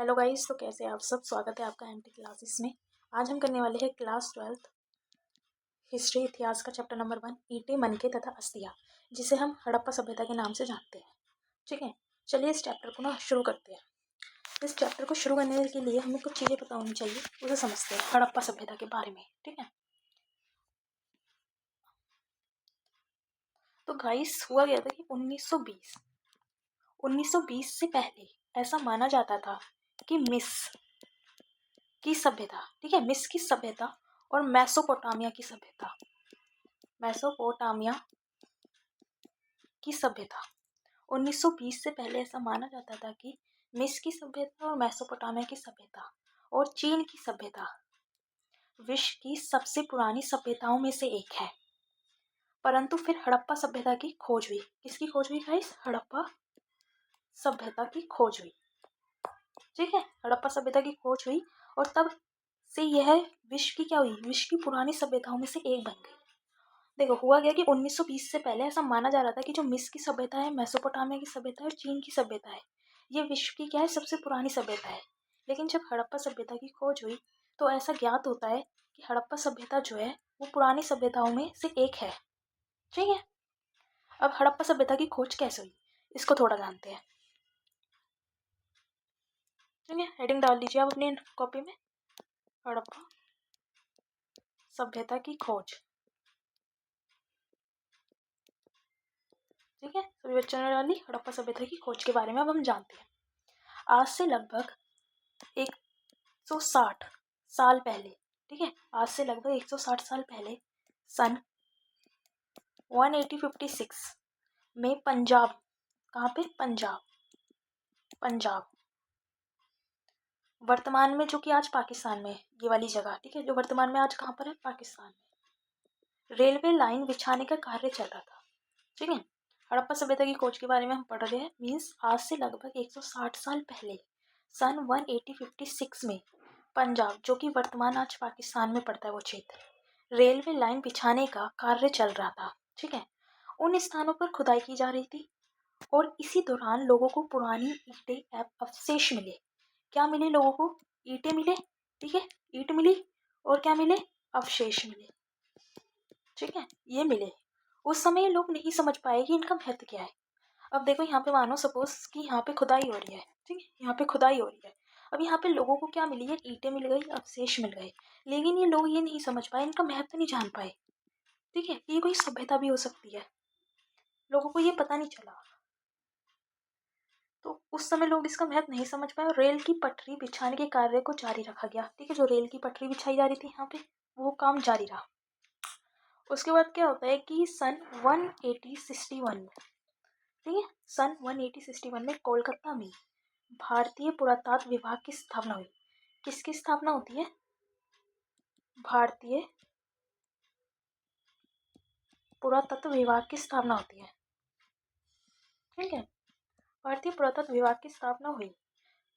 Hello guys, तो कैसे आप सब। स्वागत है आपका एमटी क्लासेस में। आज हम करने वाले हैं क्लास 12 हिस्ट्री इतिहास का चैप्टर नंबर 1 ईंटें, मनके तथा अस्थियाँ, जिसे हम हड़प्पा सभ्यता के नाम से जानते हैं। ठीक है, चलिए इस चैप्टर को ना शुरू करते हैं। इस चैप्टर को शुरू करने के लिए हमें कुछ चीज़ें पता होनी चाहिए, उसे समझते हैं हड़प्पा सभ्यता के बारे में। ठीक है, तो गाइस हुआ गया था कि 1920 से पहले ऐसा माना जाता था कि मिस्र की सभ्यता, ठीक है, मिस्र की सभ्यता और मेसोपोटामिया की सभ्यता 1920 से पहले ऐसा माना जाता था कि मिस्र की सभ्यता और मेसोपोटामिया की सभ्यता और चीन की सभ्यता विश्व की सबसे पुरानी सभ्यताओं में से एक है। परंतु फिर हड़प्पा सभ्यता की खोज हुई। किसकी खोज हुई गाइस? हड़प्पा सभ्यता की खोज हुई। ठीक है, हड़प्पा सभ्यता की खोज हुई और तब से यह विश्व की क्या हुई? विश्व की पुरानी सभ्यताओं में से एक बन गई। देखो, हुआ गया कि 1920 से पहले ऐसा माना जा रहा था कि जो मिस्र की सभ्यता है, मेसोपोटामिया की सभ्यता है और चीन की सभ्यता है, ये विश्व की क्या है? सबसे पुरानी सभ्यता है। लेकिन जब हड़प्पा सभ्यता की खोज हुई तो ऐसा ज्ञात होता है कि हड़प्पा सभ्यता जो है वो पुरानी सभ्यताओं में से एक है। ठीक है, अब हड़प्पा सभ्यता की खोज कैसे हुई इसको थोड़ा जानते हैं। ठीक है, हेडिंग डाल दीजिए आप अपनी कॉपी में, हड़प्पा सभ्यता की खोज। ठीक है, सभी बच्चों ने डाली हड़प्पा सभ्यता की खोज के बारे में। अब हम जानते हैं, आज से लगभग 160 साल पहले, ठीक है, आज से लगभग 160 साल पहले सन 1856 में पंजाब, कहाँ पे? पंजाब वर्तमान में, जो कि आज पाकिस्तान में है, ये वाली जगह, ठीक है, जो वर्तमान में आज कहाँ पर है? पाकिस्तान में, रेलवे लाइन बिछाने का कार्य चल रहा था। ठीक है, हड़प्पा सभ्यता की खोज के बारे में हम पढ़ रहे हैं। मीन्स आज से लगभग 160 साल पहले सन 1856 में पंजाब, जो कि वर्तमान आज पाकिस्तान में पड़ता है वो क्षेत्र, रेलवे लाइन बिछाने का कार्य चल रहा था। ठीक है, उन स्थानों पर खुदाई की जा रही थी और इसी दौरान लोगों को पुरानी ईंटें अवशेष मिले। क्या मिले लोगों को? ईंटें मिले। ठीक है, ईंट मिली और क्या मिले? अवशेष मिले। ठीक है, ये मिले। उस समय लोग नहीं समझ पाए कि इनका महत्व क्या है। अब देखो, यहाँ पे मानो सपोज कि यहाँ पे खुदाई हो रही है। ठीक है, यहाँ पे खुदाई हो रही है। अब यहाँ पे लोगों को क्या मिली है? ईंटें मिल गई, अवशेष मिल गए। लेकिन ये लोग ये नहीं समझ पाए, इनका महत्व नहीं जान पाए। ठीक है, ये कोई सभ्यता भी हो सकती है, लोगों को ये पता नहीं चला। तो उस समय लोग इसका महत्व नहीं समझ पाए और रेल की पटरी बिछाने के कार्य को जारी रखा गया। ठीक है, जो रेल की पटरी बिछाई जा रही थी यहाँ पे, वो काम जारी रहा। उसके बाद क्या होता है कि सन 1861 में, ठीक है, सन 1861 में कोलकाता में भारतीय पुरातत्व विभाग की स्थापना हुई। किसकी स्थापना होती है? भारतीय पुरातत्व विभाग की स्थापना होती है। ठीक है, भारतीय पुरातत्व विभाग की स्थापना हुई।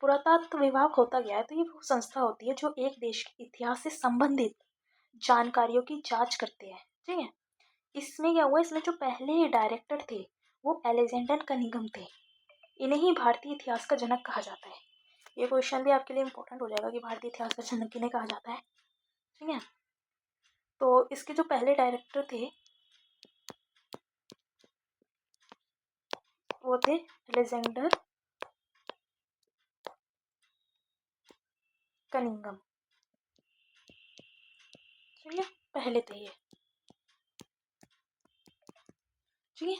पुरातत्व विभाग होता गया है, तो ये वो संस्था होती है जो एक देश के इतिहास से संबंधित जानकारियों की जांच करते हैं। ठीक है, इसमें क्या हुआ? इसमें जो पहले डायरेक्टर थे वो अलेक्जेंडर कनिंघम थे। इन्हें ही भारतीय इतिहास का जनक कहा जाता है। ये क्वेश्चन भी आपके लिए इम्पोर्टेंट हो जाएगा कि भारतीय इतिहास का जनक किन्हें कहा जाता है। ठीक है, तो इसके जो पहले डायरेक्टर थे वो थे अलेक्जेंडर कनिंघम। ठीक है, पहले थे ये। ठीक है,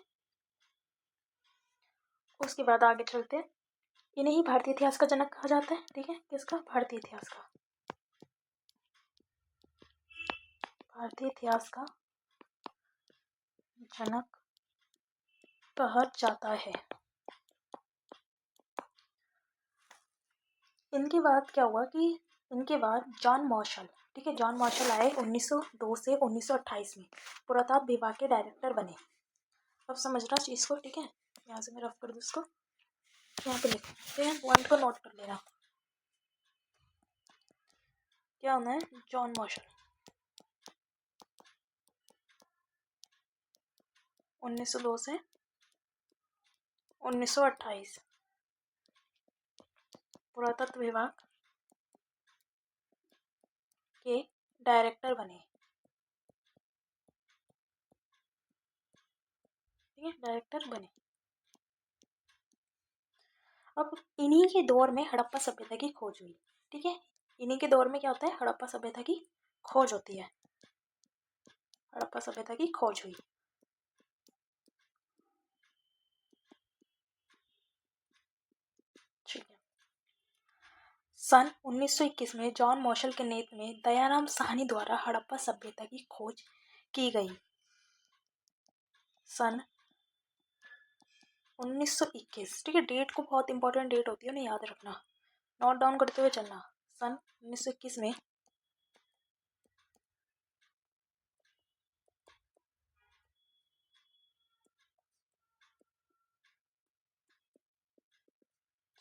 उसके बाद आगे चलते हैं। इन्हें ही भारतीय इतिहास का जनक कहा जाता है। ठीक है, किसका? भारतीय इतिहास का। भारतीय इतिहास का जनक कहा जाता है। इनके बाद क्या हुआ कि इनके बाद जॉन मार्शल, ठीक है, जॉन मार्शल आए 1902 से 1928 में, पुरातत्व विभाग के डायरेक्टर बने। अब समझना चीज़ को। ठीक है, यहाँ से मैं रफ कर दूँ इसको, यहाँ पे लिख सकते हैं, पॉइंट को नोट कर लेना। क्या होना है? जॉन मार्शल 1902 से 1928। पुरातत्व विभाग के डायरेक्टर बने। ठीक है, डायरेक्टर बने। अब इन्हीं के दौर में हड़प्पा सभ्यता की खोज हुई। ठीक है, इन्हीं के दौर में क्या होता है, हड़प्पा सभ्यता की खोज होती है। हड़प्पा सभ्यता की खोज हुई। ठीक है। सन 1921 में जॉन मॉशल के नेतृत्व में दयाराम साहनी द्वारा हड़प्पा सभ्यता की खोज की गई। सन 1921, ठीक है, डेट को बहुत इंपॉर्टेंट डेट होती है, उन्हें याद रखना, नोट डाउन करते हुए चलना। सन 1921 में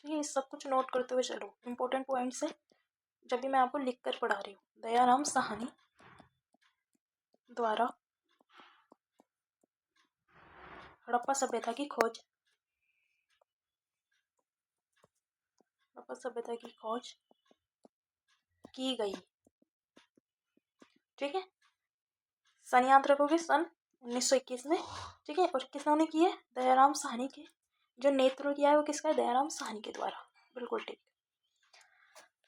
ठीक है, सब कुछ नोट करते हुए चलो, इंपॉर्टेंट पॉइंट्स है, जब भी मैं आपको लिख कर पढ़ा रही हूँ। दयाराम साहनी द्वारा हड़प्पा सभ्यता की खोज, हड़प्पा सभ्यता की खोज की गई। ठीक है, सन याद रखोगे, सन 1921 में। ठीक है, और किसने की है, दयाराम साहनी के, जो नेतृत्व किया है वो किसका है, दयाराम साहनी के द्वारा। बिल्कुल ठीक।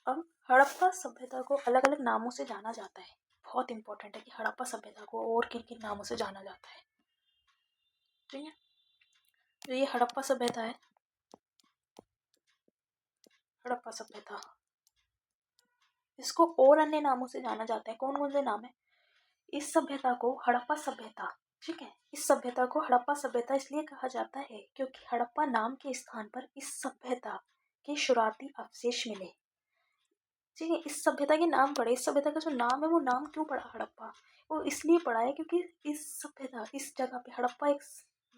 अब हड़प्पा सभ्यता को अलग अलग नामों से जाना जाता है। बहुत इंपॉर्टेंट है कि हड़प्पा सभ्यता को और किन किन नामों से जाना जाता है। ठीक है, तो ये हड़प्पा सभ्यता है, हड़प्पा सभ्यता, इसको और अन्य नामों से जाना जाता है। कौन कौन से नाम है, इस सभ्यता को हड़प्पा सभ्यता, ठीक है, इस सभ्यता को हड़प्पा सभ्यता इसलिए कहा जाता है क्योंकि हड़प्पा नाम के स्थान पर इस सभ्यता के शुरुआती अवशेष मिले। ठीक है, इस सभ्यता के नाम पड़े, इस सभ्यता का जो नाम है वो नाम क्यों पड़ा हड़प्पा, वो इसलिए पड़ा है क्योंकि इस सभ्यता, इस जगह पे हड़प्पा एक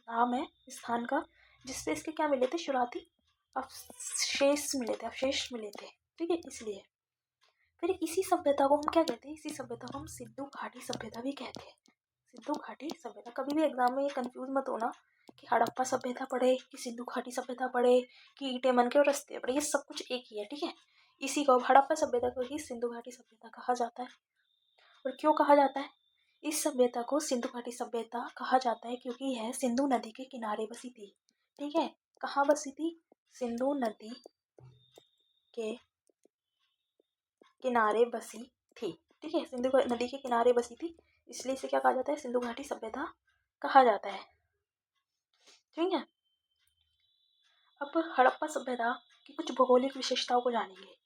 नाम है स्थान का, जिससे इसके क्या मिले थे, शुरुआती अवशेष मिले थे, अवशेष मिले थे। ठीक है, इसलिए फिर इसी सभ्यता को हम क्या कहते हैं, इसी सभ्यता को हम सिंधु घाटी सभ्यता भी कहते हैं। सिंधु घाटी सभ्यता, कभी भी एग्जाम में ये कंफ्यूज मत होना कि हड़प्पा सभ्यता पढ़े कि सिंधु घाटी सभ्यता पढ़े कि ईंटें मन के और रस्ते पढ़े, ये सब कुछ एक ही है। ठीक है, इसी को हड़प्पा सभ्यता को ही सिंधु घाटी सभ्यता कहा जाता है। और क्यों कहा जाता है, इस सभ्यता को सिंधु घाटी सभ्यता कहा जाता है क्योंकि यह सिंधु नदी के किनारे बसी थी। ठीक है, कहाँ बसी थी, सिंधु नदी के किनारे बसी थी। ठीक है, सिंधु नदी के किनारे बसी थी, इसलिए इसे क्या कहा जाता है, सिंधु घाटी सभ्यता कहा जाता है। ठीक है, अब हड़प्पा सभ्यता की कुछ भौगोलिक विशेषताओं को जानेंगे।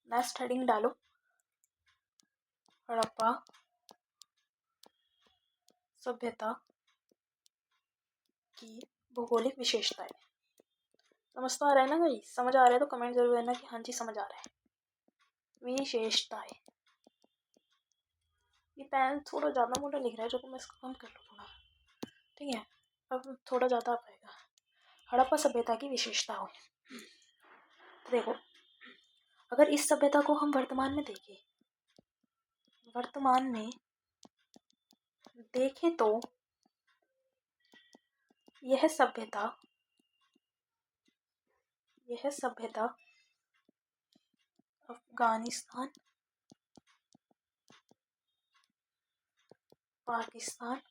नेक्स्ट हेडिंग डालो, हड़प्पा सभ्यता की भौगोलिक विशेषताएं। समझ तो आ रहा है ना भाई, समझ आ रहा है तो कमेंट जरूर करना कि हाँ जी समझ आ रहा है। विशेषताएं, ये पेन थोड़ा ज़्यादा मोटा लिख रहा है, जो कि मैं इसको कम कर लूँ थोड़ा। ठीक है, अब थोड़ा ज़्यादा आ पाएगा। हड़प्पा सभ्यता की विशेषताओं, तो देखो, अगर इस सभ्यता को हम वर्तमान में देखें, वर्तमान में देखें तो यह सभ्यता अफगानिस्तान, पाकिस्तान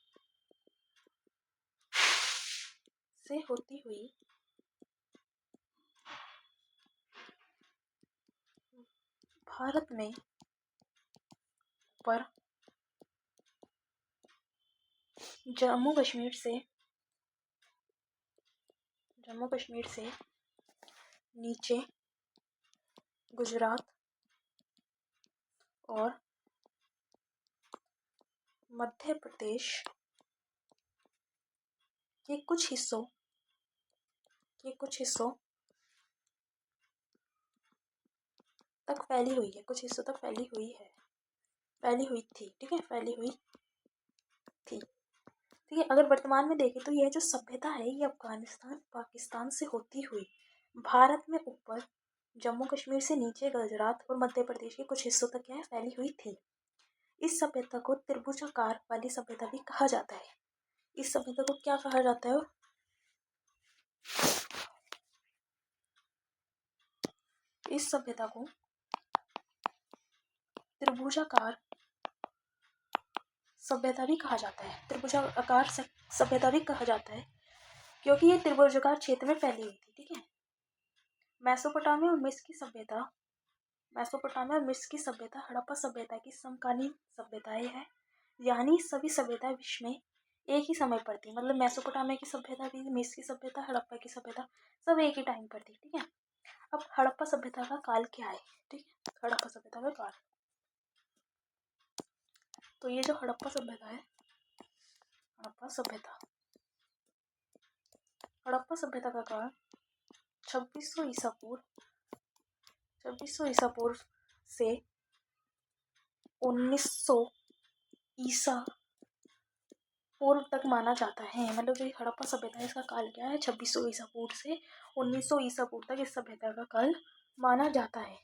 से होती हुई भारत में पर जम्मू कश्मीर से नीचे गुजरात और मध्य प्रदेश के कुछ हिस्सों तक फैली हुई है, कुछ हिस्सों तक फैली हुई थी। ठीक है, फैली हुई थी। ठीक है, अगर वर्तमान में देखें तो यह जो सभ्यता है ये अफगानिस्तान पाकिस्तान से होती हुई भारत में ऊपर जम्मू कश्मीर से नीचे गुजरात और मध्य प्रदेश के कुछ हिस्सों तक क्या है, फैली हुई थी। इस सभ्यता को त्रिभुजाकार वाली सभ्यता भी कहा जाता है। इस सभ्यता को क्या कहा जाता है, इस सभ्यता को त्रिभुजाकार सभ्यता भी कहा जाता है। त्रिभुजाकार सभ्यता भी कहा जाता है क्योंकि ये त्रिभुजाकार क्षेत्र में फैली हुई थी। ठीक है। मेसोपोटामिया और मिस्र की सभ्यता हड़प्पा सभ्यता की समकालीन सभ्यताएं हैं। यानी सभी सभ्यता विश्व में एक ही समय पर थी। मतलब मेसोपोटामिया की सभ्यता भी, मिस्र की सभ्यता, हड़प्पा की सभ्यता सब एक ही टाइम पर थी। ठीक है। अब हड़प्पा सभ्यता का काल क्या है? ठीक है। हड़प्पा सभ्यता का काल, तो ये जो हड़प्पा सभ्यता है, हड़प्पा सभ्यता का काल 2600 ईसा पूर्व से 1900 ईसा पूर्व तक माना जाता है। मतलब ये हड़प्पा सभ्यता है, इसका काल क्या है? 2600 ईसा पूर्व से 1900 ईसा पूर्व तक इस सभ्यता का काल माना जाता है।